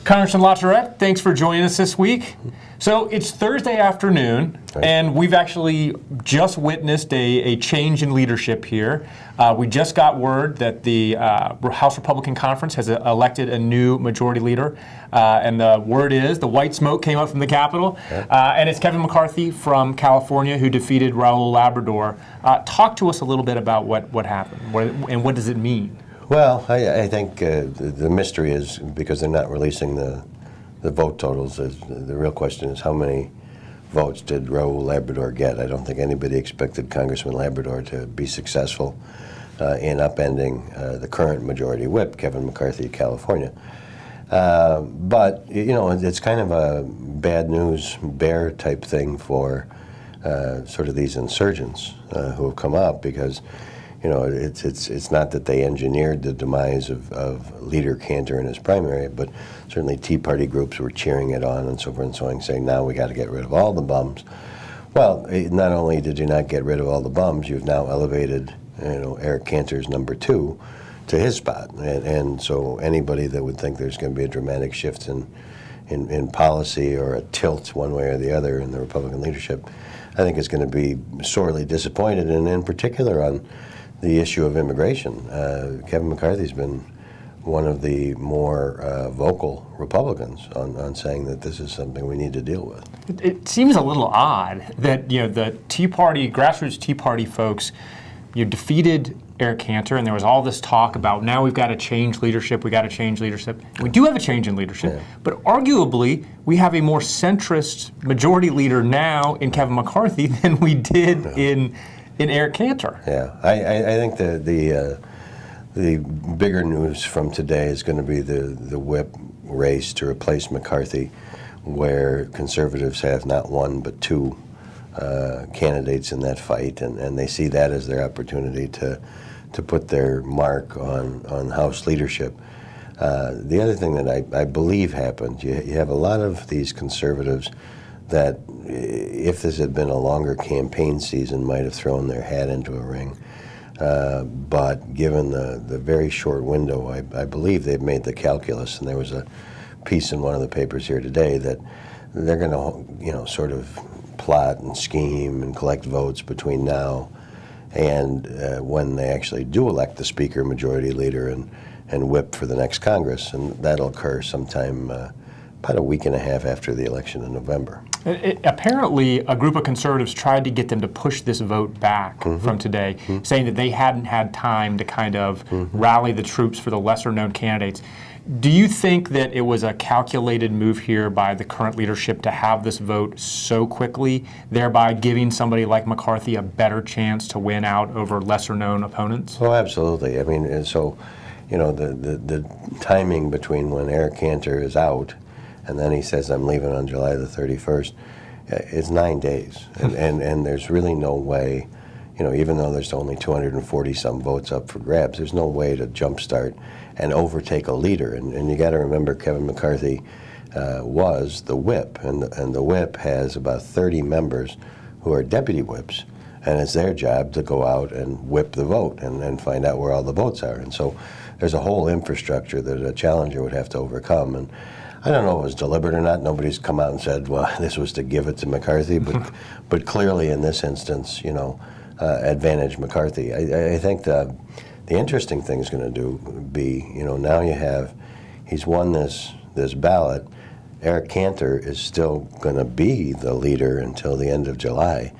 Congressman LaTourette, thanks for joining us this week. So it's Thursday afternoon, and we've actually just witnessed a change in leadership here. We just got word that the House Republican Conference has elected a new majority leader, and the word is the white smoke came up from the Capitol, and it's Kevin McCarthy from California who defeated Raul Labrador. Talk to us a little bit about what happened, and what does it mean? Well, I think the mystery is because they're not releasing the vote totals. The real question is how many votes did Raul Labrador get? I don't think anybody expected Congressman Labrador to be successful in upending the current majority whip, Kevin McCarthy of California. But, you know, it's kind of a bad news bear type thing for sort of these insurgents who have come up because, you know, it's not that they engineered the demise of Leader Cantor in his primary, but certainly Tea Party groups were cheering it on and so forth and so on, saying now we got to get rid of all the bums. Well, not only did you not get rid of all the bums, you've now elevated, you know, Eric Cantor's number 2 to his spot, and so anybody that would think there's going to be a dramatic shift in policy or a tilt one way or the other in the Republican leadership, I think is going to be sorely disappointed, and in particular on the issue of immigration. Kevin McCarthy's been one of the more vocal Republicans on saying that this is something we need to deal with. It seems a little odd that, you know, the Tea Party, grassroots Tea Party folks, you defeated Eric Cantor, and there was all this talk about now we've got to change leadership, we got to change leadership. We do have a change in leadership, but arguably we have a more centrist majority leader now in Kevin McCarthy than we did in Eric Cantor. Yeah, I think the bigger news from today is going to be the whip race to replace McCarthy, where conservatives have not one but 2 candidates in that fight, and they see that as their opportunity to put their mark on House leadership. The other thing that I believe happened, you have a lot of these conservatives that if this had been a longer campaign season might have thrown their hat into a ring. But given the very short window, I believe they've made the calculus, and there was a piece in one of the papers here today that they're going to, you know, sort of plot and scheme and collect votes between now and when they actually do elect the Speaker, Majority Leader, and whip for the next Congress, and that'll occur sometime about a week and a half after the election in November. Apparently, a group of conservatives tried to get them to push this vote back from today, saying that they hadn't had time to kind of rally the troops for the lesser-known candidates. Do you think that it was a calculated move here by the current leadership to have this vote so quickly, thereby giving somebody like McCarthy a better chance to win out over lesser-known opponents? Oh, absolutely. I mean, so, you know, the timing between when Eric Cantor is out and then he says, I'm leaving on July the 31st, it's 9 days. And there's really no way, you know, even though there's only 240-some votes up for grabs, there's no way to jumpstart and overtake a leader. And you got to remember Kevin McCarthy was the whip, and the whip has about 30 members who are deputy whips, and it's their job to go out and whip the vote and find out where all the votes are. And so there's a whole infrastructure that a challenger would have to overcome. And I don't know if it was deliberate or not. Nobody's come out and said, well, this was to give it to McCarthy, but clearly in this instance, you know, advantage McCarthy. I think the interesting thing is going to be, you know, now he's won this ballot. Eric Cantor is still going to be the leader until the end of July.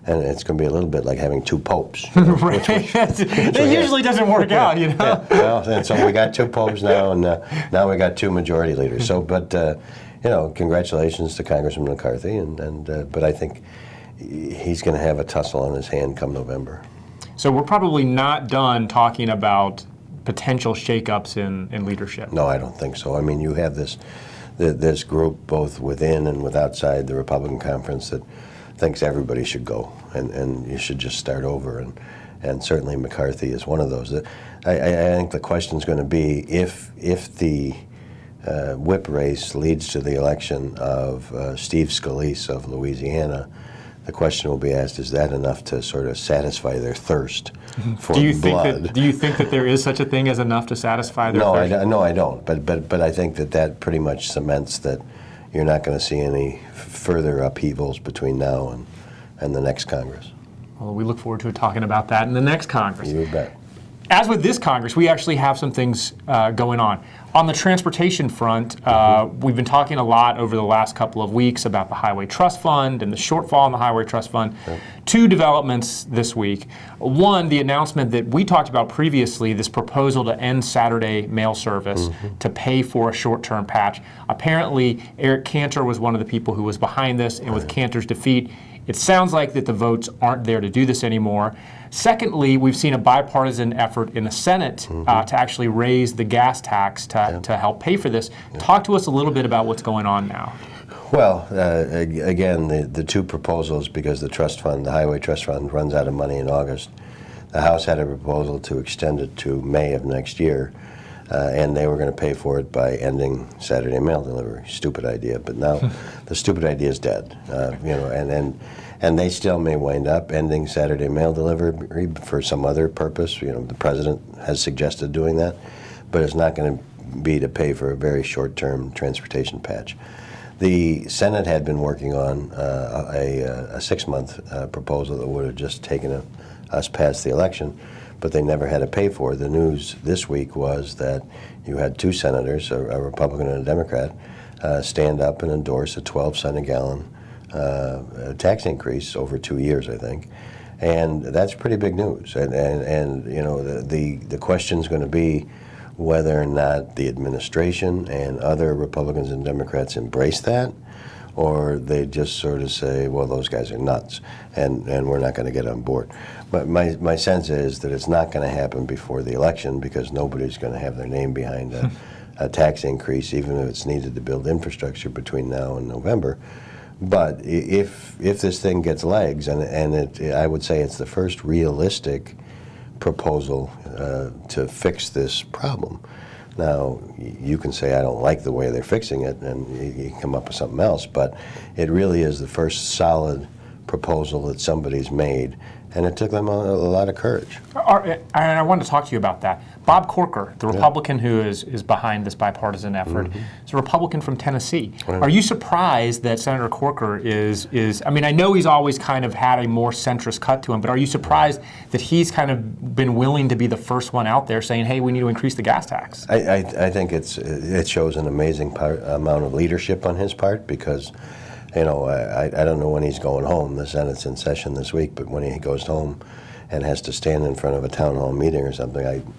And it's going to be a little bit like having 2 popes. You know, right. It usually doesn't work out, you know. Yeah. Well, and so we got 2 popes now, and now we got 2 majority leaders. So, but you know, congratulations to Congressman McCarthy, but I think he's going to have a tussle on his hand come November. So we're probably not done talking about potential shakeups in leadership. No, I don't think so. I mean, you have this group both within and outside the Republican conference that thinks everybody should go and you should just start over, and certainly McCarthy is one of those. I think the question is going to be if the whip race leads to the election of Steve Scalise of Louisiana, the question will be asked, is that enough to sort of satisfy their thirst for Do you blood? do you think that there is such a thing as enough to satisfy their thirst? No, I don't. But I think that pretty much cements that you're not going to see any further upheavals between now and the next Congress. Well, we look forward to talking about that in the next Congress. You bet. As with this Congress, we actually have some things going on. On the transportation front, we've been talking a lot over the last couple of weeks about the Highway Trust Fund and the shortfall in the Highway Trust Fund. Yep. Two developments this week. One, the announcement that we talked about previously, this proposal to end Saturday mail service to pay for a short-term patch. Apparently, Eric Cantor was one of the people who was behind this, and with Cantor's defeat, it sounds like that the votes aren't there to do this anymore. Secondly, we've seen a bipartisan effort in the Senate to actually raise the gas tax to help pay for this. Talk to us a little bit about what's going on now. Well, again, the two proposals, because the trust fund, the Highway Trust Fund, runs out of money in August. The House had a proposal to extend it to May of next year, and they were going to pay for it by ending Saturday mail delivery. Stupid idea, but now the stupid idea is dead. And they still may wind up ending Saturday mail delivery for some other purpose. The president has suggested doing that, but it's not going to be to pay for a very short-term transportation patch. The Senate had been working on a 6-month proposal that would have just taken us past the election, but they never had to pay for it. The news this week was that you had two senators, a Republican and a Democrat, stand up and endorse a 12-cent a gallon tax increase over 2 years, I think, and that's pretty big news. And the question's going to be whether or not the administration and other Republicans and Democrats embrace that, or they just sort of say, well, those guys are nuts, and we're not going to get on board. But my sense is that it's not going to happen before the election, because nobody's going to have their name behind a tax increase, even if it's needed to build infrastructure between now and November. But if this thing gets legs, and I would say it's the first realistic proposal to fix this problem. Now, you can say, I don't like the way they're fixing it, and you can come up with something else, but it really is the first solid proposal that somebody's made, and it took them a lot of courage. And I wanted to talk to you about that. Bob Corker, the Republican who is behind this bipartisan effort, is a Republican from Tennessee. Right. Are you surprised that Senator Corker is, I mean, I know he's always kind of had a more centrist cut to him, but are you surprised that he's kind of been willing to be the first one out there saying, hey, we need to increase the gas tax? I think it shows an amazing amount of leadership on his part, because I don't know when he's going home. The Senate's in session this week, but when he goes home and has to stand in front of a town hall meeting or something,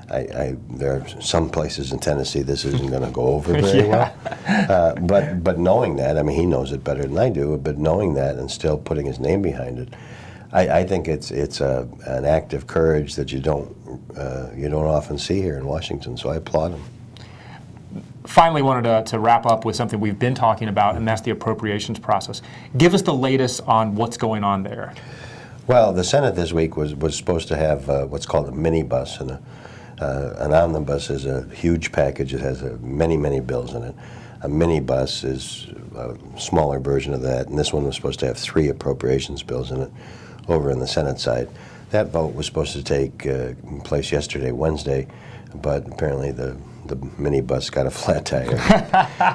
there are some places in Tennessee this isn't going to go over very well. But knowing that, I mean, he knows it better than I do, but knowing that and still putting his name behind it, I think it's an act of courage that you don't often see here in Washington, so I applaud him. Finally, wanted to wrap up with something we've been talking about, and that's the appropriations process. Give us the latest on what's going on there. Well, the Senate this week was supposed to have what's called a minibus, and an omnibus is a huge package. It has many, many bills in it. A minibus is a smaller version of that, and this one was supposed to have 3 appropriations bills in it over in the Senate side. That vote was supposed to take place yesterday, Wednesday, but apparently the minibus got a flat tire,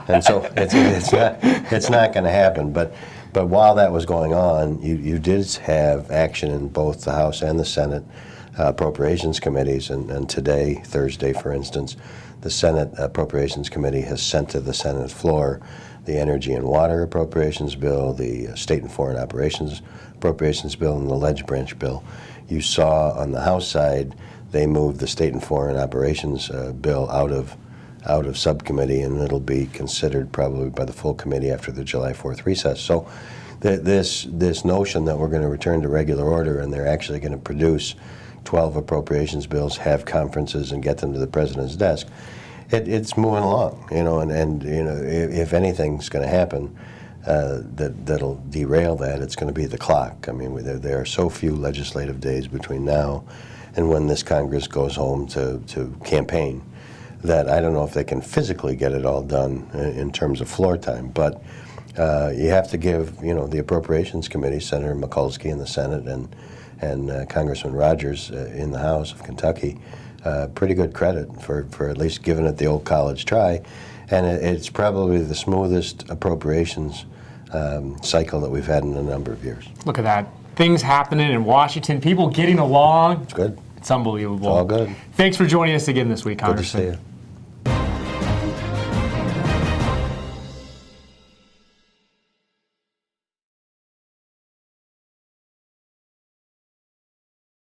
and so it's not going to happen. But while that was going on, you did have action in both the House and the Senate appropriations committees, and today, Thursday, for instance, the Senate Appropriations Committee has sent to the Senate floor the Energy and Water Appropriations Bill, the State and Foreign Operations Appropriations Bill, and the Ledge Branch Bill. You saw on the House side, they moved the State and Foreign Operations Bill out of subcommittee, and it'll be considered probably by the full committee after the July 4th recess. So this notion that we're going to return to regular order and they're actually going to produce 12 appropriations bills, have conferences, and get them to the president's desk, it's moving along. And if anything's going to happen that'll derail that, it's going to be the clock. I mean, there are so few legislative days between now and when this Congress goes home to campaign that I don't know if they can physically get it all done in terms of floor time. But You have to give, the Appropriations Committee, Senator Mikulski in the Senate and Congressman Rogers in the House of Kentucky, pretty good credit for at least giving it the old college try. And it's probably the smoothest appropriations cycle that we've had in a number of years. Look at that. Things happening in Washington, people getting along. It's good. It's unbelievable. It's all good. Thanks for joining us again this week, Good to Congressman. see you.